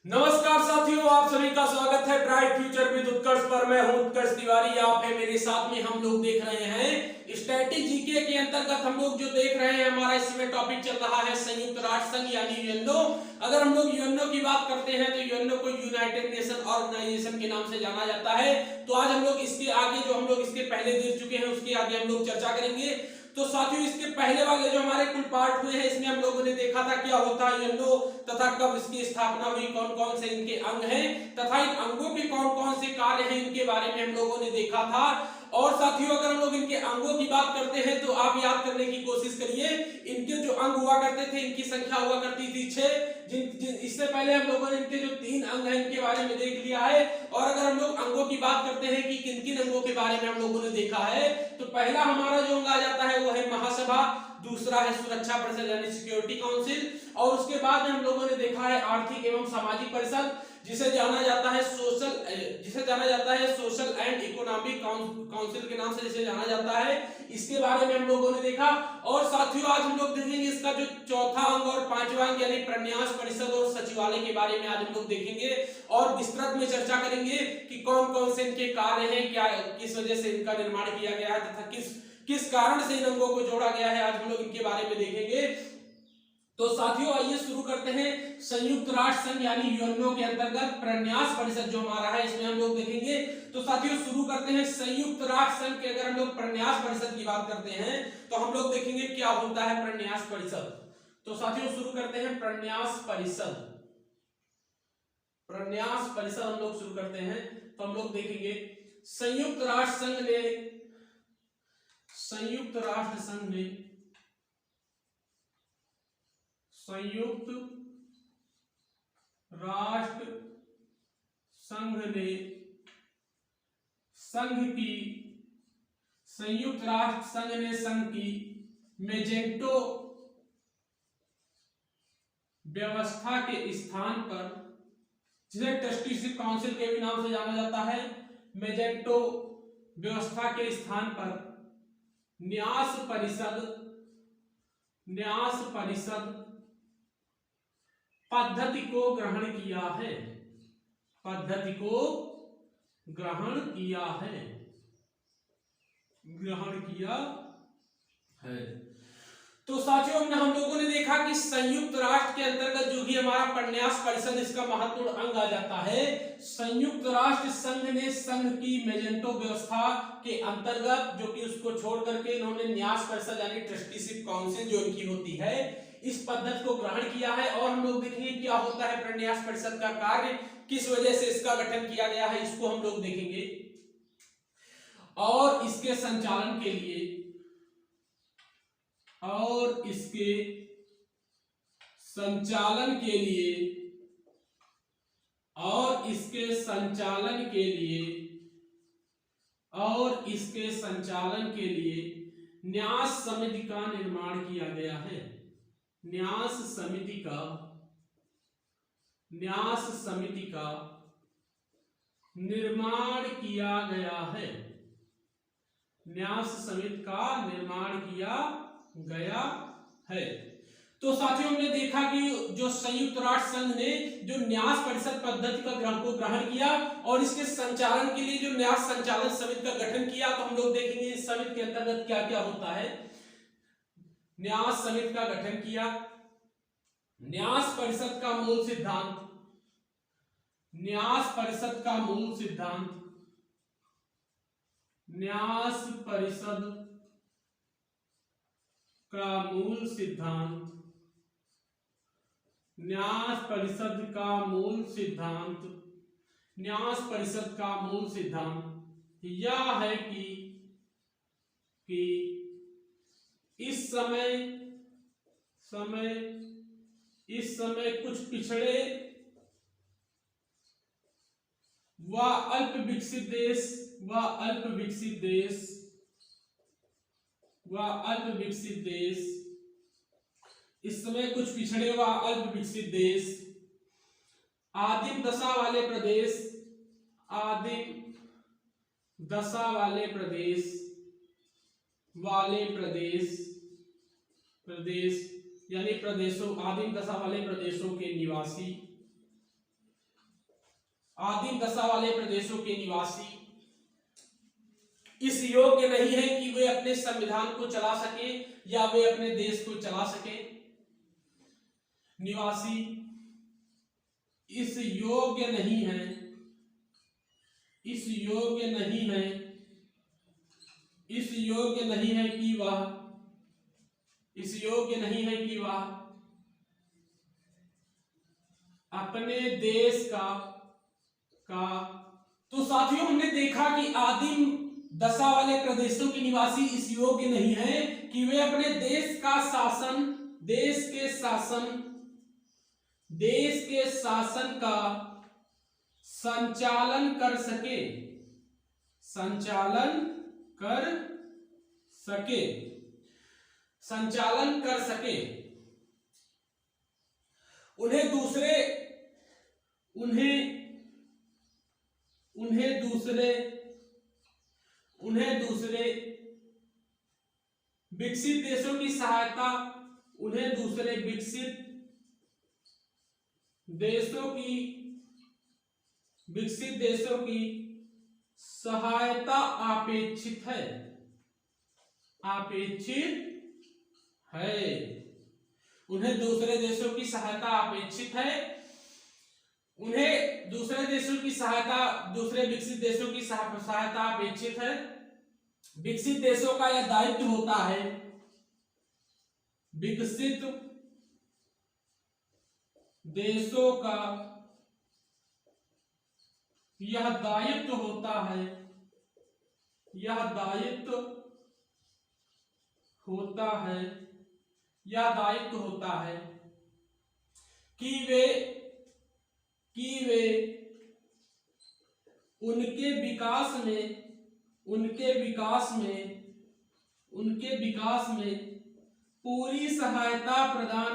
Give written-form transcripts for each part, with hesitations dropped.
नमस्कार साथियों, आप सभी का स्वागत है ब्राइट फ्यूचर विद उत्कर्ष पर। मैं हूं उत्कर्ष तिवारी, आप है मेरे साथ में। हम लोग देख रहे हैं स्टैटिक जीके के अंतर्गत हम लोग जो देख रहे हैं, हमारा इसमें टॉपिक चल रहा है संयुक्त राष्ट्र संघ यानी यूएनओ। अगर हम लोग यूएनओ की बात करते हैं तो यूएनओ को यूनाइटेड नेशन ऑर्गेनाइजेशन के नाम से जाना जाता है। तो आज हम लोग इसके आगे जो हम लोग इसके पहले देख चुके हैं उसके आगे हम लोग चर्चा करेंगे। तो साथियों, इसके पहले वाले जो हमारे कुल पार्ट हुए हैं इसमें हम लोगों ने देखा था क्या होता है यूएनओ तथा कब इसकी स्थापना हुई, कौन कौन से इनके अंग हैं तथा इन अंगों के कौन कौन से कार्य हैं, इनके बारे में हम लोगों ने देखा था। और साथियों, अगर हम लोग इनके अंगों की बात करते हैं तो आप याद करने की कोशिश करिए। इनके जो अंग हुआ करते थे इनकी संख्या हुआ करती थी 6। इससे पहले हम लोगों ने इनके जो 3 अंग हैं इनके बारे में देख लिया है। और अगर हम लोग अंगों की बात करते हैं कि किन किन अंगों के बारे में हम लोगों ने देखा है, तो पहला हमारा जो अंग आ जाता है वो है महासभा, दूसरा है सुरक्षा परिषद यानी सिक्योरिटी काउंसिल, और उसके बाद में हम लोगों ने देखा है आर्थिक एवं सामाजिक परिषद, जिसे जाना जाता है सोशल एंड इकोनॉमिक काउंसिल के नाम से जिसे जाना जाता है। इसके बारे में हम लोगों ने देखा। और साथियों, आज हम लोग देखेंगे इसका जो चौथा अंग और पांचवा अंग यानी प्रन्यास परिषद और सचिवालय के बारे में आज हम लोग देखेंगे और विस्तृत में चर्चा करेंगे कि कौन कौन से इनके कार्य हैं, क्या किस वजह से इनका निर्माण किया गया है तथा किस कारण से इन अंगों को जोड़ा गया है, आज हम लोग इनके बारे में देखेंगे। तो साथियों, आइए शुरू करते हैं। संयुक्त राष्ट्र संघ यानी यूएनओ के अंतर्गत प्रन्यास परिषद जो हमारा है इसमें हम लोग देखेंगे। तो साथियों, शुरू करते हैं संयुक्त राष्ट्र संघ के। अगर हम लोग प्रन्यास परिषद की बात करते हैं तो हम लोग देखेंगे क्या होता है प्रन्यास परिषद। तो साथियों, शुरू करते हैं प्रन्यास परिषद। प्रन्यास परिषद हम लोग शुरू करते हैं तो हम लोग देखेंगे संयुक्त राष्ट्र संघ ने संयुक्त राष्ट्र संघ ने संघ की मेजेंटो व्यवस्था के स्थान पर, जिसे ट्रस्टीशिप काउंसिल के भी नाम से जाना जाता है, मेजेंटो व्यवस्था के स्थान पर न्यास परिषद पद्धति को ग्रहण किया है। तो साथियों, हम लोगों ने देखा कि संयुक्त राष्ट्र के अंतर्गत जो भी हमारा प्रन्यास परिषद इसका महत्वपूर्ण अंग आ जाता है। संयुक्त राष्ट्र संघ ने संघ की मेजेंटो व्यवस्था के अंतर्गत, जो कि उसको छोड़ करके इन्होंने न्यास परिषद यानी ट्रस्टीशिप काउंसिल जो इनकी होती है, इस पद्धति को ग्रहण किया है। और हम लोग देखेंगे क्या होता है प्रन्यास परिषद का कार्य, किस वजह से इसका गठन किया गया है, इसको हम लोग देखेंगे। और इसके संचालन के लिए न्यास समिति का निर्माण किया गया है। न्यास समिति का निर्माण किया गया है। न्यास समिति का निर्माण किया गया है। तो साथियों, हमने देखा कि जो संयुक्त राष्ट्र संघ ने जो न्यास परिषद पद्धति का ग्रहण किया और इसके संचालन के लिए जो न्यास संचालन समिति का गठन किया, तो हम लोग देखेंगे इस समिति के अंतर्गत क्या क्या होता है। न्यास समिति का गठन किया। न्यास परिषद का मूल सिद्धांत, न्यास परिषद का मूल सिद्धांत यह है कि इस समय कुछ पिछड़े व अल्प विकसित देश, इस समय कुछ पिछड़े व अल्प विकसित देश, आदिम दशा वाले प्रदेश यानी आदिम दशा वाले प्रदेशों के निवासी आदिम दशा वाले प्रदेशों के निवासी इस योग्य नहीं है कि वे अपने संविधान को चला सके या वे अपने देश को चला सके। निवासी इस योग्य नहीं है, इस योग्य नहीं है, इस योग्य नहीं है कि वह, इस योग्य नहीं है कि वह अपने देश का तो साथियों हमने देखा कि आदिम दशा वाले प्रदेशों के निवासी इस योग्य नहीं है कि वे अपने देश का शासन, देश के शासन का संचालन कर सके, संचालन कर सके। उन्हें दूसरे विकसित देशों की सहायता, उन्हें दूसरे विकसित देशों की सहायता अपेक्षित है, उन्हें दूसरे देशों की सहायता अपेक्षित है, उन्हें दूसरे देशों की सहायता, दूसरे विकसित देशों की सहायता अपेक्षित है। विकसित देशों का यह दायित्व होता है, विकसित देशों का यह दायित्व होता है, यह दायित्व होता है कि वे उनके विकास में पूरी सहायता प्रदान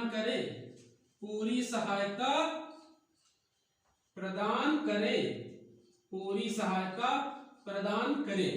करें।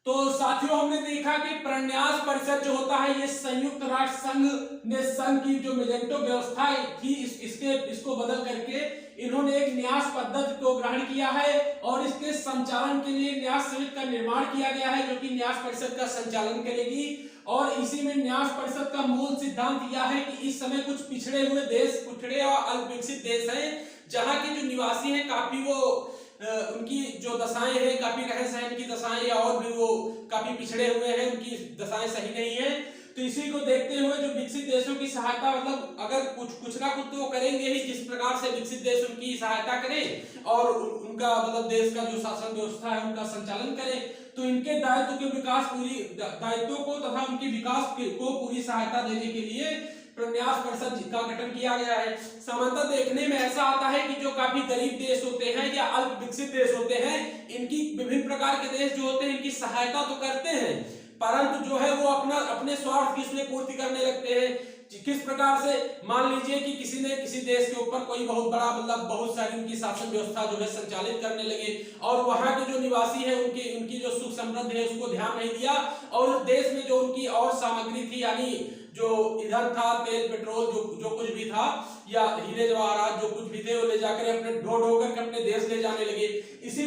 तो साथियों हमने देखा कि प्रन्यास परिषद जो होता है ये संयुक्त राष्ट्र संघ ने संघ की जो मिलेंटो व्यवस्था थी इसको बदल करके इन्होंने एक न्यास पद्धति को ग्रहण किया है और इसके संचालन के लिए न्यास समिति का निर्माण किया गया है जो कि न्यास परिषद का संचालन करेगी। और इसी में न्यास परिषद का मूल सिद्धांत यह है कि इस समय कुछ पिछड़े हुए देश, पिछड़े और अल्प विकसित देश हैं जहां के जो निवासी हैं काफी वो उनकी जो दशाएं हैं, काफी रहन सहन की दशाएं और भी वो काफी पिछड़े हुए हैं, उनकी दशाएं सही नहीं है। तो इसी को देखते हुए जो विकसित देशों की सहायता, मतलब अगर कुछ ना कुछ तो वो करेंगे ही, जिस प्रकार से विकसित देश उनकी सहायता करें और उनका मतलब देश का जो शासन व्यवस्था है उनका संचालन करें, तो इनके दायित्व के विकास दायित्वों को तथा उनके विकास को पूरी सहायता देने के लिए प्रन्यास परिषद का गठन किया गया है। सामान्यतः देखने में ऐसा आता है कि जो काफी गरीब देश होते हैं या अल्प विकसित देश होते हैं, इनकी विभिन्न प्रकार के देश जो होते हैं इनकी सहायता तो करते हैं, परंतु जो है वो अपने स्वार्थ की उसमें पूर्ति करने लगते हैं। किस प्रकार से, मान लीजिए कि किसी ने किसी देश के ऊपर कोई बहुत बड़ा मतलब बहुत सारी उनकी शासन व्यवस्था जो है संचालित करने लगे और वहां के जो निवासी है उनकी जो सुख समृद्धि है उसको ध्यान नहीं दिया और उस देश में जो उनकी और सामग्री थी, यानी जो ईंधन था, तेल पेट्रोल जो कुछ भी था या हीरे जवाहरात जो कुछ भी थे वो ले जाकर अपने ढो करके अपने देश ले जाने लगे। इसी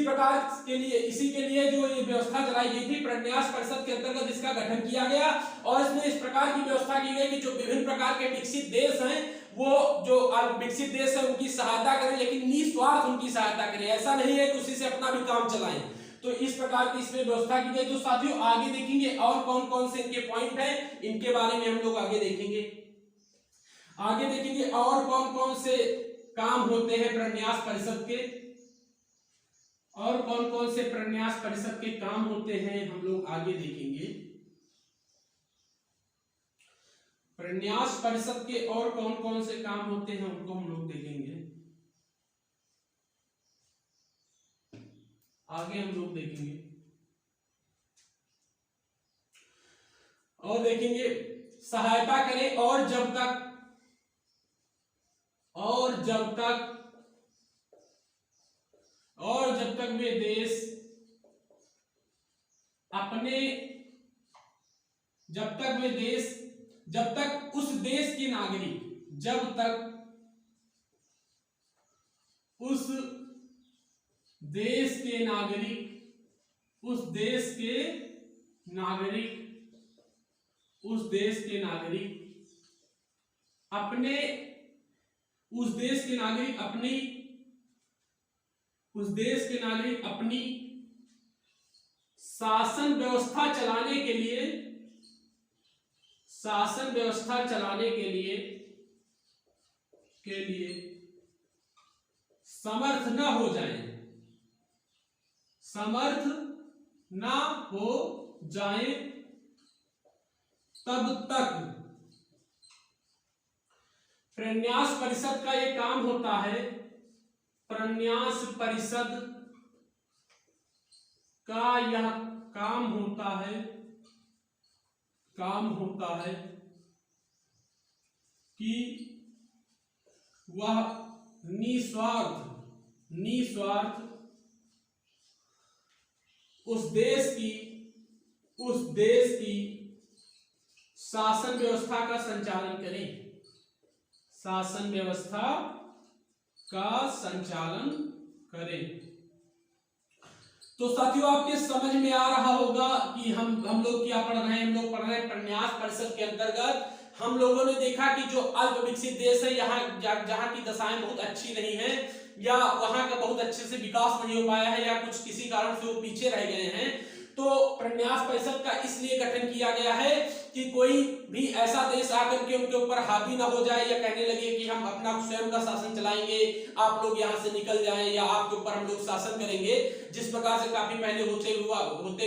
के लिए जो ये व्यवस्था चलाई गई थी प्रन्यास परिषद के अंतर्गत इसका गठन किया गया और इसमें इस प्रकार की व्यवस्था की गई कि जो विभिन्न प्रकार के विकसित देश हैं वो जो विकसित देश है उनकी सहायता करें, लेकिन निस्वार्थ उनकी सहायता करें। ऐसा नहीं है कि उसी से अपना भी काम चलाएं। तो इस प्रकार की इसमें व्यवस्था की गई। तो साथियों आगे देखेंगे और कौन कौन से इनके पॉइंट हैं, इनके बारे में हम लोग आगे देखेंगे और कौन कौन से काम होते हैं प्रन्यास परिषद के, और कौन कौन से प्रन्यास परिषद के काम होते हैं हम लोग आगे देखेंगे। प्रन्यास परिषद के और कौन कौन से काम होते हैं उनको हम लोग देखेंगे, आगे हम लोग देखेंगे। और देखेंगे सहायता करें और जब तक वे देश अपने जब तक उस देश के नागरिक देश के नागरिक, उस देश के नागरिक, उस देश के नागरिक अपने, उस देश के नागरिक अपनी, उस देश के नागरिक अपनी शासन व्यवस्था चलाने के लिए, शासन व्यवस्था चलाने के लिए समर्थ न हो जाएं, समर्थ न हो जाएं तब तक प्रन्यास परिषद का ये काम होता है, प्रन्यास परिषद का यह काम होता है, काम होता है कि वह निस्वार्थ, निस्वार्थ उस देश की शासन व्यवस्था का संचालन करें, शासन व्यवस्था का संचालन करें। तो साथियों आपके समझ में आ रहा होगा कि हम लोग क्या पढ़ रहे हैं। हम लोग पढ़ रहे हैं प्रन्यास परिषद के अंतर्गत हम लोगों ने देखा कि जो अल्प विकसित देश है, यहाँ जहाँ की दशाएं बहुत अच्छी नहीं है या वहां का बहुत अच्छे से विकास नहीं हो पाया है या कुछ किसी कारण से वो पीछे रह गए हैं, तो प्रन्यास परिषद का इसलिए गठन किया गया है कि कोई भी ऐसा देश आकर के उनके ऊपर हावी ना हो जाए या कहने लगे कि हम अपना स्वयं का शासन चलाएंगे, आप लोग यहाँ से निकल जाएं या आपके ऊपर हम लोग शासन करेंगे, जिस प्रकार से काफी पहले होते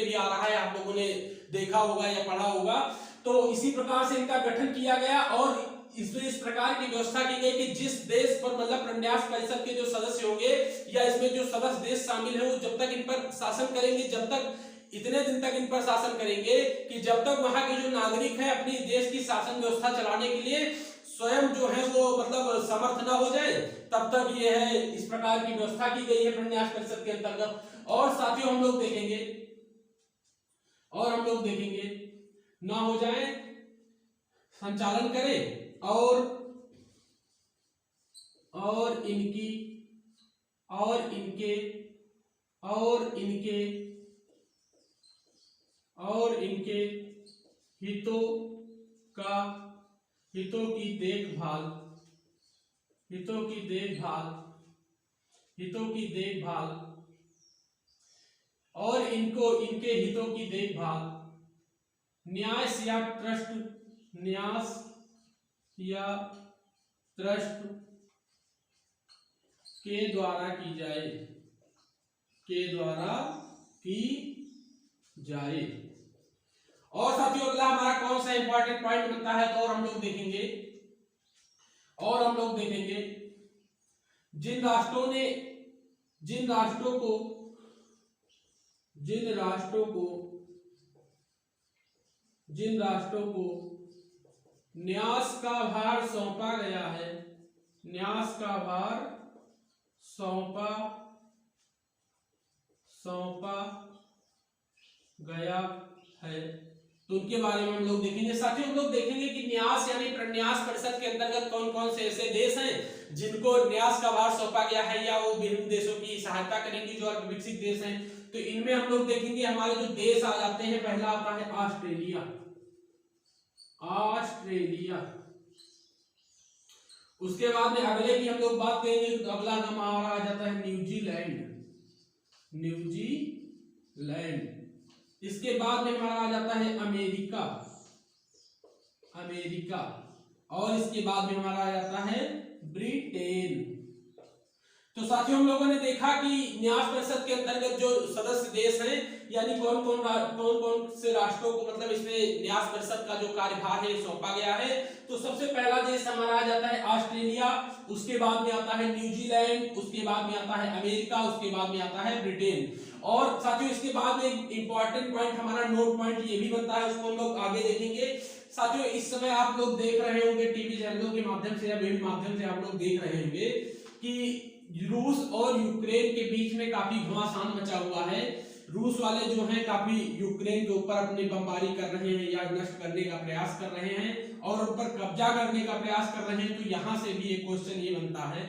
भी आ रहा है, आप लोगों ने देखा होगा या पढ़ा होगा। तो इसी प्रकार से इनका गठन किया गया और इसमें इस प्रकार की व्यवस्था की गई कि जिस देश पर मतलब प्रन्यास परिषद के जो सदस्य होंगे या इसमें जो सदस्य देश शामिल है वो जब तक इन पर शासन करेंगे, जब तक इतने दिन तक इन पर शासन करेंगे कि जब तक वहां के जो नागरिक हैं अपनी देश की शासन व्यवस्था चलाने के लिए स्वयं जो है वो मतलब समर्थ ना हो जाए, तब तक ये है इस प्रकार की व्यवस्था की गई है प्रन्यास परिषद के अंतर्गत। और साथियों हम लोग देखेंगे ना हो जाए, संचालन करें और इनके हितों की देखभाल न्यास या ट्रस्ट के द्वारा की जाए। और साथियों अगला हमारा कौन सा इंपॉर्टेंट पॉइंट बनता है, तो और हम लोग देखेंगे जिन राष्ट्रों को न्यास का भार सौंपा गया है, न्यास का भार सौंपा गया है, तो उनके बारे में हम लोग देखेंगे। साथियों हम लोग देखेंगे कि न्यास यानी प्रन्यास परिषद के अंतर्गत कौन कौन से ऐसे देश हैं जिनको न्यास का भार सौंपा गया है या वो विभिन्न देशों की सहायता करेंगे जो अल्प विकसित देश हैं। तो इनमें हम लोग देखेंगे हमारे जो देश आ जाते हैं, पहला आता है ऑस्ट्रेलिया, उसके बाद में अगले की हम लोग बात करेंगे तो अगला नाम हमारा आ जाता है न्यूजीलैंड। इसके बाद में हमारा आ जाता है अमेरिका, और इसके बाद में हमारा आ जाता है ब्रिटेन। तो साथियों हम लोगों ने देखा कि न्यास परिषद के अंतर्गत जो सदस्य देश हैं यानी कौन कौन से राष्ट्रों को मतलब इसमें न्यास परिषद का जो कार्यभार है सौंपा गया है। तो सबसे पहला देश हमारा आ जाता है ऑस्ट्रेलिया, उसके बाद में आता है न्यूजीलैंड, उसके बाद में आता है अमेरिका, उसके बाद में आता है ब्रिटेन। और साथियों इसके बाद में इंपॉर्टेंट पॉइंट हमारा नोट पॉइंट ये भी बनता है, उसको हम लोग आगे देखेंगे। साथियों इस समय आप लोग देख रहे होंगे टीवी चैनलों के माध्यम से या विभिन्न माध्यम से आप लोग देख रहे होंगे कि रूस और यूक्रेन के बीच में काफी घमासान मचा हुआ है। रूस वाले जो हैं काफी यूक्रेन के ऊपर अपनी बमबारी कर रहे हैं या नष्ट करने का प्रयास कर रहे हैं और उन पर कब्जा करने का प्रयास कर रहे हैं। तो यहां से भी एक क्वेश्चन ये बनता है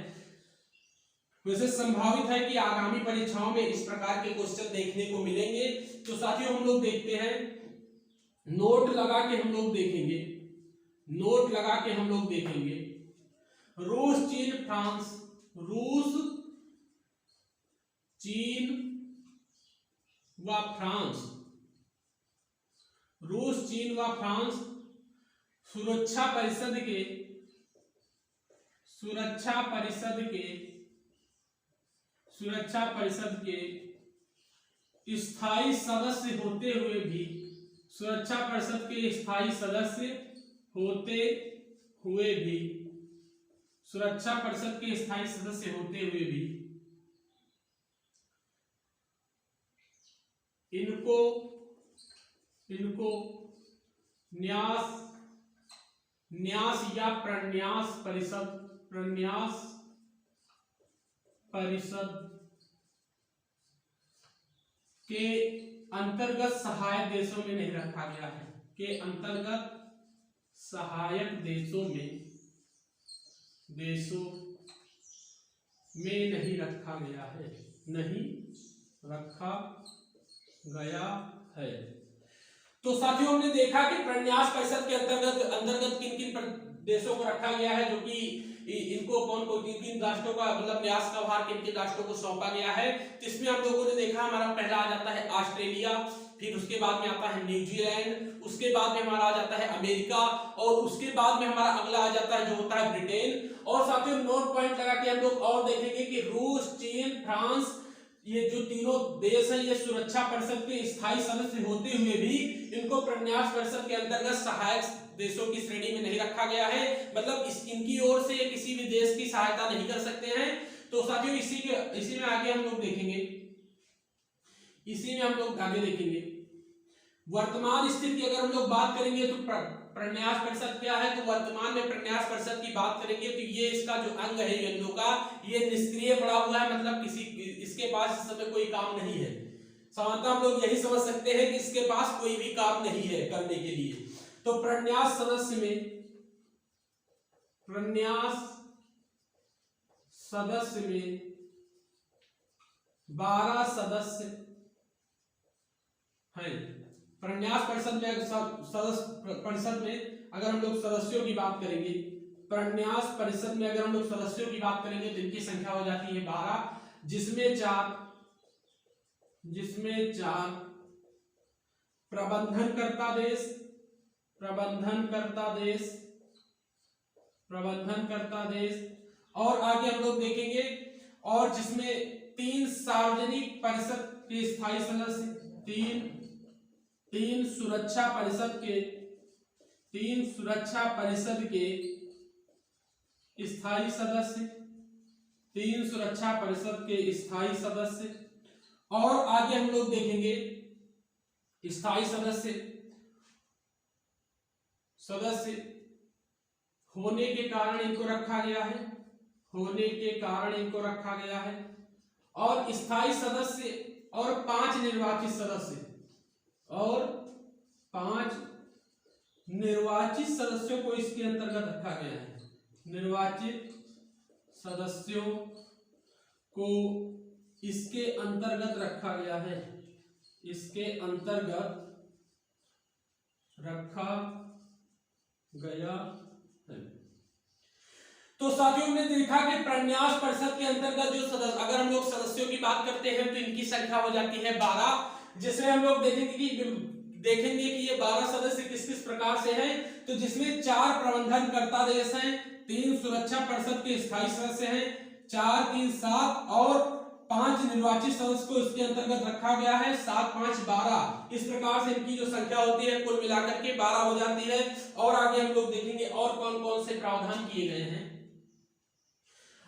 वैसे संभावित है कि आगामी परीक्षाओं में इस प्रकार के क्वेश्चन देखने को मिलेंगे। तो साथियों हम लोग देखते हैं, नोट लगा के हम लोग देखेंगे, नोट लगा के हम लोग देखेंगे। रूस, चीन, फ्रांस, रूस, चीन व फ्रांस, रूस, चीन व फ्रांस सुरक्षा परिषद के स्थायी सदस्य होते हुए भी, सुरक्षा परिषद के स्थायी सदस्य होते हुए भी, सुरक्षा परिषद के स्थायी सदस्य होते हुए भी इनको न्यास या प्रन्यास परिषद के अंतर्गत सहायक देशों में नहीं रखा गया है, के अंतर्गत सहायक देशों में नहीं रखा गया है, नहीं रखा गया है। तो साथियों हमने देखा कि प्रन्यास परिषद के अंतर्गत किन किन देशों को रखा गया है, जो कि इनको किन किन राष्ट्रों का मतलब न्यास का भार किन किन राष्ट्रों को सौंपा गया है। तो इसमें हम लोगों ने देखा, हमारा पहला आ जाता है ऑस्ट्रेलिया, फिर उसके बाद में आता है न्यूजीलैंड, उसके बाद में हमारा आ जाता है अमेरिका, और उसके बाद में हमारा अगला आ जाता है जो होता है ब्रिटेन। और साथियों नोट पॉइंट लगा के हम लोग और देखेंगे कि रूस, चीन, फ्रांस, ये जो तीनों देश हैं ये सुरक्षा परिषद के स्थायी सदस्य होते हुए भी इनको प्रन्यास परिषद के अंतर्गत सहायक देशों की श्रेणी में नहीं रखा गया है, मतलब इनकी ओर से किसी भी देश की सहायता नहीं कर सकते हैं। तो साथियों इसी में आगे हम लोग देखेंगे, इसी में हम लोग आगे देखेंगे वर्तमान स्थिति की अगर हम लोग बात करेंगे तो प्रन्यास परिषद क्या है, तो वर्तमान में प्रन्यास परिषद की बात करेंगे तो ये इसका जो अंग है यूएनओ का, ये निष्क्रिय पड़ा हुआ है, मतलब इसके पास इस समय कोई काम नहीं है। सामान्यतः हम लोग यही समझ सकते हैं कि इसके पास कोई भी काम नहीं है करने के लिए। तो प्रन्यास सदस्य में 12 सदस्य हैं। प्रन्यास परिषद में अगर हम लोग सदस्यों की बात करेंगे, प्रन्यास परिषद में अगर हम लोग सदस्यों की बात करेंगे तो इनकी संख्या हो जाती है 12, जिसमें चार प्रबंधनकर्ता देश, और आगे हम लोग देखेंगे, और जिसमें 3 सार्वजनिक परिषद के स्थायी सदस्य, 3 सुरक्षा परिषद के स्थायी सदस्य, 3 सुरक्षा परिषद के स्थायी सदस्य। और आगे हम लोग देखेंगे स्थायी सदस्य होने के कारण इनको रखा गया है, और स्थायी सदस्य और 5 निर्वाचित सदस्यों को इसके अंतर्गत रखा गया है, निर्वाचित सदस्यों को इसके अंतर्गत रखा गया है, इसके अंतर्गत रखा गया है। तो साथियों ने देखा कि प्रन्यास परिषद के अंतर्गत जो सदस्य, अगर हम लोग सदस्यों की बात करते हैं तो इनकी संख्या हो जाती है 12, जिसमें हम लोग देखेंगे कि ये 12 सदस्य किस किस प्रकार से हैं। तो जिसमें 4 प्रबंधनकर्ता देश हैं, 3 सुरक्षा परिषद के स्थायी सदस्य हैं, 4, 3, 7 और 5 निर्वाचित सदस्य को इसके अंतर्गत रखा गया है, 7, 5, 12। इस प्रकार से इनकी जो संख्या होती है कुल मिलाकर के 12 हो जाती है। और आगे हम लोग देखेंगे और कौन कौन से प्रावधान किए गए हैं।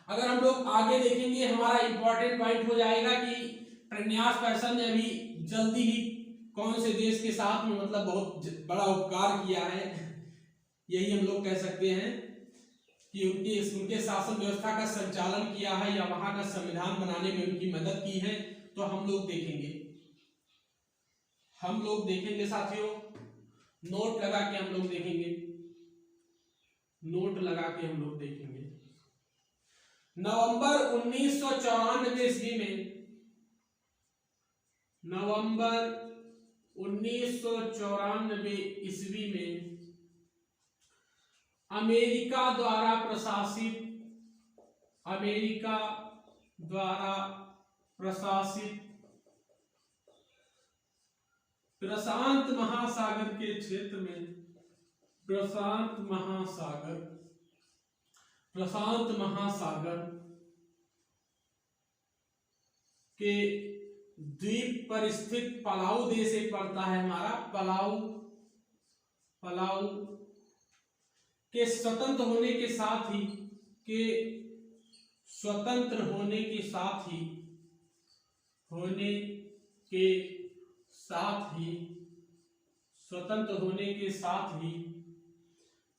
अगर हम लोग आगे देखेंगे, हमारा इंपॉर्टेंट पॉइंट हो जाएगा कि प्रन्यास परिषद ने अभी जल्दी ही कौन से देश के साथ में मतलब बहुत बड़ा उपकार किया है, यही हम लोग कह सकते हैं कि उनके शासन व्यवस्था का संचालन किया है या वहां का संविधान बनाने में उनकी मदद की है। तो हम लोग देखेंगे साथियों, नोट लगा के हम लोग देखेंगे, नवंबर 1994 ईस्वी में, नवंबर 1994 ईस्वी में अमेरिका द्वारा प्रशासित प्रशांत महासागर के क्षेत्र में, प्रशांत महासागर के द्वीप पर स्थित पलाऊ देश एक पड़ता है हमारा, पलाऊ के स्वतंत्र होने के साथ ही स्वतंत्र होने के साथ ही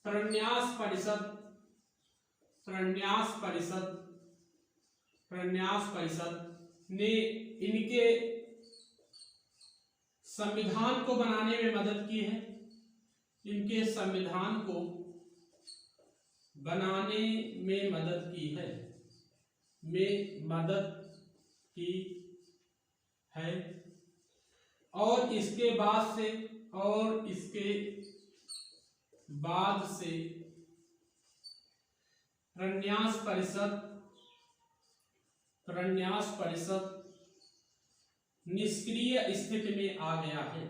प्रन्यास परिषद ने इनके संविधान को बनाने में मदद की है, इनके संविधान को बनाने में मदद की है और इसके बाद से प्रन्यास परिषद निष्क्रिय स्थिति में आ गया है,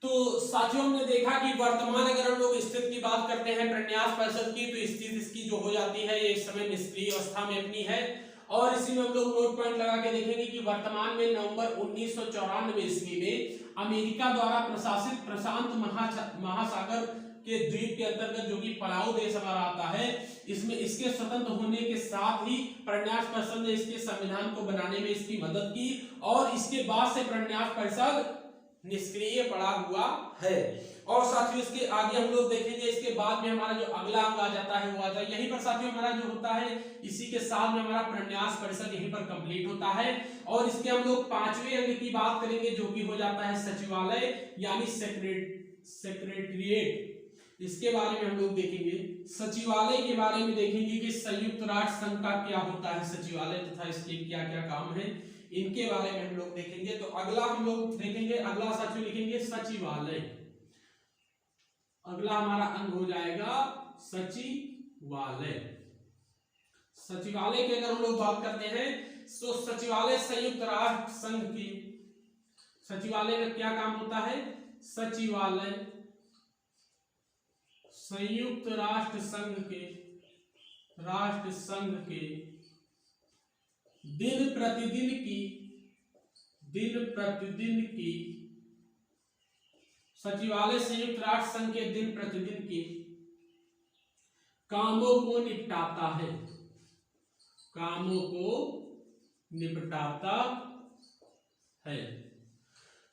तो साथियों हमने देखा कि वर्तमान अगर हम लोग स्थिति की बात करते हैं प्रन्यास परिषद की, तो स्थिति इसकी जो हो जाती है ये इस समय निष्क्रिय अवस्था में अपनी है। और इसी में हम लोग नोट पॉइंट लगा के देखेंगे कि वर्तमान में नवंबर 1994 ईस्वी में अमेरिका द्वारा प्रशासित प्रशांत महासागर के द्वीप के अंतर्गत जो कि पलाऊ देश हमारा आता है, इसमें इसके स्वतंत्र होने के साथ ही प्रन्यास परिषद ने इसके संविधान को बनाने में इसकी मदद की और इसके बाद से प्रन्यास परिषद निष्क्रिय पड़ा हुआ है। और साथियों इसके आगे हम लोग देखेंगे, इसके बाद में हमारा जो अगला अंग आ जाता है वो आता है यहीं पर साथियों हमारा जो होता है, इसी के साथ में हमारा प्रन्यास परिषद यहीं पर कंप्लीट होता है। और इसके हम लोग पांचवें अंग की बात करेंगे जो कि हो जाता है सचिवालय यानी सेक्रेटरिएट। इसके बारे में हम लोग देखेंगे, सचिवालय के बारे में देखेंगे कि संयुक्त राष्ट्र संघ का क्या होता है सचिवालय तथा इसके क्या क्या काम है, इनके बारे में हम लोग देखेंगे। तो अगला हम लोग देखेंगे, अगला साथियों लिखेंगे सचिवालय। अगला हमारा अंग हो जाएगा सचिवालय। सचिवालय की अगर हम लोग बात करते हैं तो सचिवालय संयुक्त राष्ट्र संघ की, सचिवालय का क्या काम होता है, सचिवालय संयुक्त राष्ट्र संघ के दिन प्रतिदिन की सचिवालय संयुक्त राष्ट्र संघ के दिन प्रतिदिन की कामों को निपटाता है।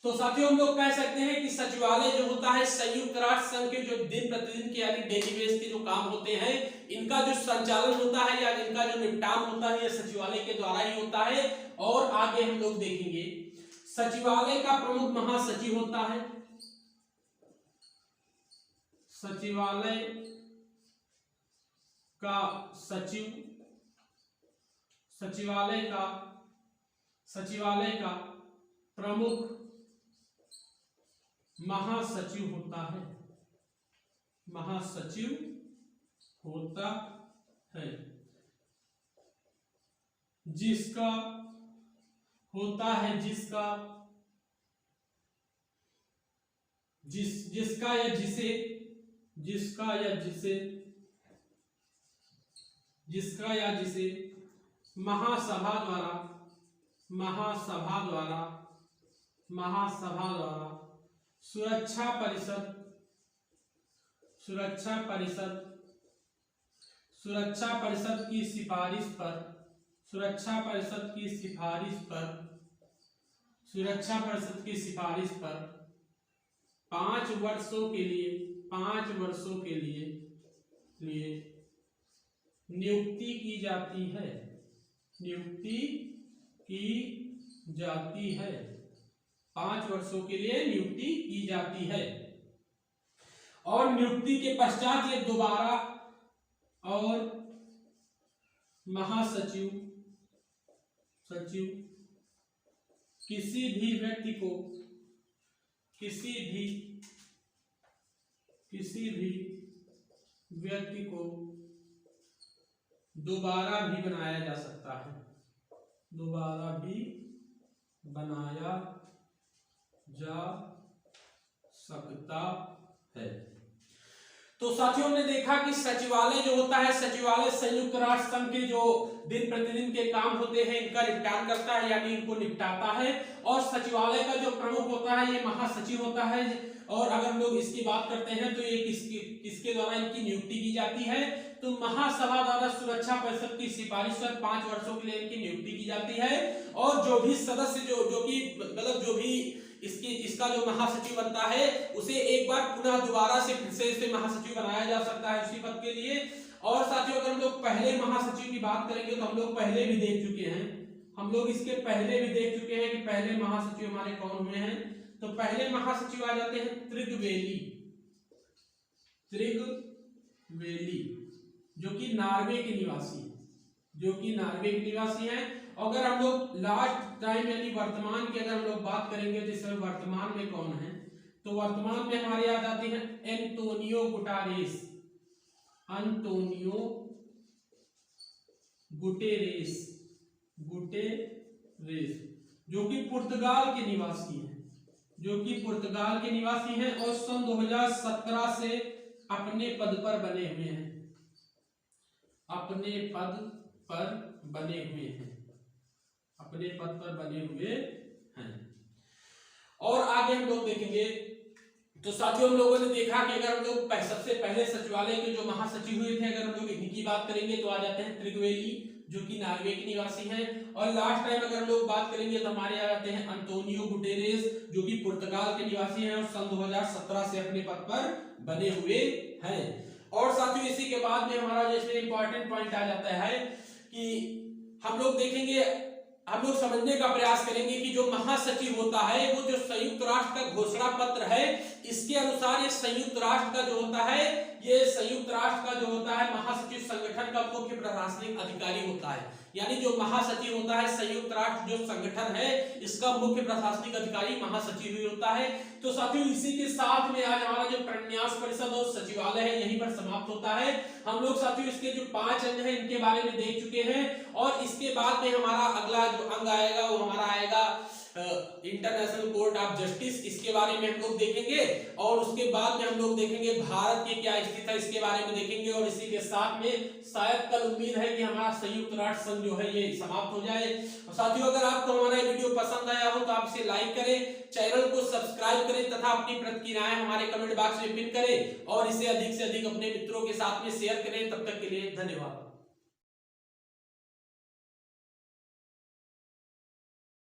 तो साथियों हम लोग कह सकते हैं कि सचिवालय जो होता है संयुक्त राष्ट्र संघ के जो दिन प्रतिदिन के यानी डेली बेस के जो काम होते हैं, इनका जो संचालन होता है या इनका जो निपटान होता है, यह सचिवालय के द्वारा ही होता है। और आगे हम लोग देखेंगे सचिवालय का प्रमुख महासचिव होता है, सचिवालय का सचिव, सचिवालय का प्रमुख महासचिव होता है, जिसका या जिसे महासभा द्वारा सुरक्षा परिषद की सिफारिश पर 5 वर्षों के लिए नियुक्ति की जाती है, 5 वर्षों के लिए नियुक्ति की जाती है। और नियुक्ति के पश्चात ये दोबारा और महासचिव किसी भी व्यक्ति को दोबारा भी बनाया जा सकता है, दोबारा भी बनाया जा सकता है। तो साथियों ने देखा कि सचिवालय जो होता है, सचिवालय संयुक्त राष्ट्र संघ के जो दिन प्रतिदिन के काम होते हैं इनका निपटान करता है, यानी इनको निपटाता है। और सचिवालय का जो प्रमुख होता है ये महासचिव होता है। और अगर हम लोग इसकी बात करते हैं तो ये किसके द्वारा इनकी नियुक्ति की जाती है, तो महासभा द्वारा सुरक्षा परिषद की सिफारिश पर 5 वर्षों के लिए इनकी नियुक्ति की जाती है। और जो भी सदस्य जो भी इसका जो महासचिव बनता है उसे एक बार पुनः दोबारा से फिर से इसे महासचिव बनाया जा सकता है उसी पद के लिए। और साथियों अगर हम लोग पहले महासचिव की बात करेंगे तो हम लोग पहले भी देख चुके हैं, हम लोग इसके पहले भी देख चुके हैं कि पहले महासचिव हमारे कौन हुए हैं। तो पहले महासचिव आ जाते हैं त्रिगवेली, जो कि नार्वे के निवासी हैं। अगर हम लोग लास्ट टाइम यानी वर्तमान की अगर हम लोग बात करेंगे तो इस समय वर्तमान में कौन है, तो वर्तमान में हमारे याद आते हैं एंटोनियो गुटेरेस, जो कि पुर्तगाल के निवासी हैं और सन 2017 से अपने पद पर बने हुए हैं, अपने पद पर बने हुए हैं। और आगे हम लोग देखेंगे तो साथियों हम लोगों ने देखा कि अगर हम लोग सबसे पहले सचिवालय के जो महासचिव हुए थे अगर हम लोग इनकी बात करेंगे तो आ जाते हैं त्रिगवेली, जो कि नार्वे के निवासी हैं। और लास्ट टाइम अगर हम लोग बात करेंगे तो हमारे आ जाते हैं अंतोनियो गुटेरेस, जो कि पुर्तगाल के निवासी हैं और सन 2017 से अपने पद पर बने हुए हैं। और साथियों इसी के बाद में हमारा जैसे इंपॉर्टेंट पॉइंट आ जाता है कि हम लोग देखेंगे, हम लोग समझने का प्रयास करेंगे कि जो महासचिव होता है वो जो संयुक्त राष्ट्र का घोषणा पत्र है इसके अनुसार ये संयुक्त राष्ट्र का जो होता है, ये संयुक्त राष्ट्र का जो होता है महासचिव संगठन का मुख्य प्रशासनिक अधिकारी होता है। यानी जो महासचिव होता है संयुक्त राष्ट्र जो संगठन है इसका मुख्य प्रशासनिक अधिकारी महासचिव ही होता है। तो साथियों इसी के साथ में आज हमारा जो प्रन्यास परिषद और सचिवालय है यहीं पर समाप्त होता है। हम लोग साथियों इसके जो 5 अंग हैं इनके बारे में देख चुके हैं। और इसके बाद में हमारा अगला जो अंग आएगा वो हमारा आएगा इंटरनेशनल कोर्ट ऑफ जस्टिस, इसके बारे में हम लोग देखेंगे। और उसके बाद में हम लोग देखेंगे भारत की क्या स्थिति है इसके बारे में देखेंगे। और इसी के साथ में शायद कल उम्मीद है कि हमारा संयुक्त राष्ट्र संघ जो है ये समाप्त हो जाए। और साथियों अगर आपको हमारा वीडियो पसंद आया हो तो आप इसे लाइक करें, चैनल को सब्सक्राइब करें तथा अपनी प्रतिक्रियाएं हमारे कमेंट बॉक्स में पिन करें और इसे अधिक से अधिक अपने मित्रों के साथ में शेयर करें। तब तक के लिए धन्यवाद।